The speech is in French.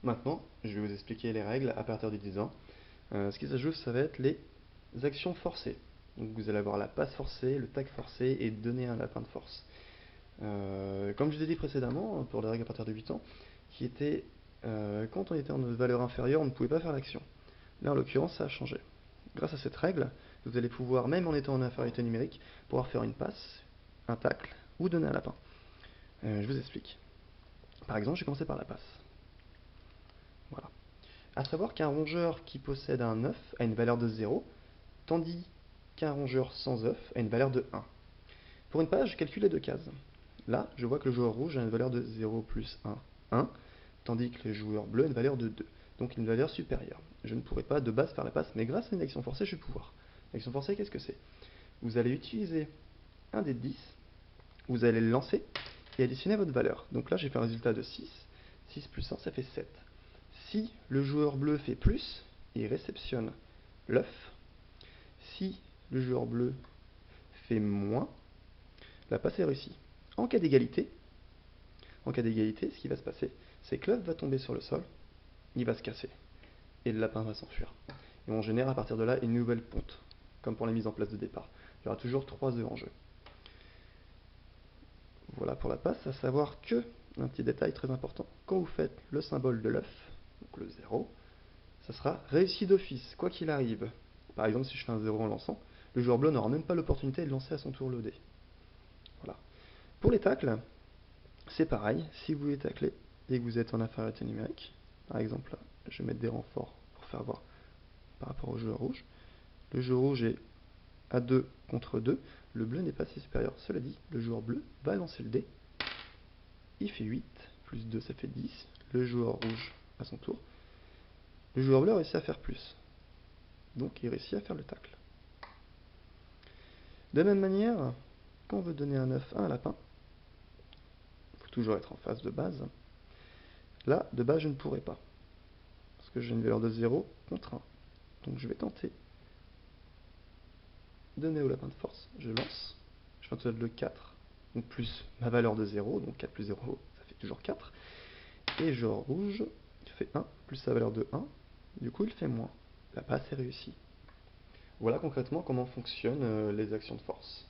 Maintenant, je vais vous expliquer les règles à partir du 10 ans. Ce qui s'ajoute, ça va être les actions forcées. Donc vous allez avoir la passe forcée, le tag forcé et donner un lapin de force. Comme je l'ai dit précédemment, pour les règles à partir de 8 ans, qui était quand on était en valeur inférieure, on ne pouvait pas faire l'action. Là, en l'occurrence, ça a changé. Grâce à cette règle, vous allez pouvoir, même en étant en infériorité numérique, pouvoir faire une passe, un tacle ou donner un lapin. Je vous explique. Par exemple, je vais commencer par la passe. Voilà. À savoir qu'un rongeur qui possède un œuf a une valeur de 0, tandis qu'un rongeur sans œuf a une valeur de 1. Pour une page, je calcule les deux cases. Là, je vois que le joueur rouge a une valeur de 0 plus 1, 1, tandis que le joueur bleu a une valeur de 2, donc une valeur supérieure. Je ne pourrais pas de base faire la passe, mais grâce à une action forcée, je vais pouvoir. L'action forcée, qu'est-ce que c'est? Vous allez utiliser un dé de 10, vous allez le lancer et additionner votre valeur. Donc là, j'ai fait un résultat de 6. 6 plus 1, ça fait 7. Si le joueur bleu fait plus, il réceptionne l'œuf. Si le joueur bleu fait moins, la passe est réussie. En cas d'égalité, ce qui va se passer, c'est que l'œuf va tomber sur le sol, il va se casser, et le lapin va s'enfuir. Et on génère à partir de là une nouvelle ponte, comme pour la mise en place de départ. Il y aura toujours 3 œufs en jeu. Voilà pour la passe, à savoir que, un petit détail très important, quand vous faites le symbole de l'œuf, donc le 0, ça sera réussi d'office, quoi qu'il arrive. Par exemple, si je fais un 0 en lançant, le joueur bleu n'aura même pas l'opportunité de lancer à son tour le dé. Voilà. Pour les tacles, c'est pareil, si vous voulez tacler et que vous êtes en infériorité numérique, par exemple, je vais mettre des renforts pour faire voir par rapport au joueur rouge. Le joueur rouge est à 2 contre 2, le bleu n'est pas si supérieur. Cela dit, le joueur bleu va lancer le dé, il fait 8, plus 2 ça fait 10, le joueur rouge à son tour. Le joueur bleu a réussi à faire plus, donc il réussit à faire le tacle. De la même manière, quand on veut donner un œuf à un lapin, il faut toujours être en phase de base. Là, de base, je ne pourrais pas, parce que j'ai une valeur de 0 contre 1. Donc je vais tenter de donner au lapin de force. Je lance, je fais un total de 4, donc plus ma valeur de 0, donc 4 plus 0, ça fait toujours 4. Et joueur rouge, il fait 1, plus sa valeur de 1, du coup il fait moins. La passe est réussie. Voilà concrètement comment fonctionnent les actions de force.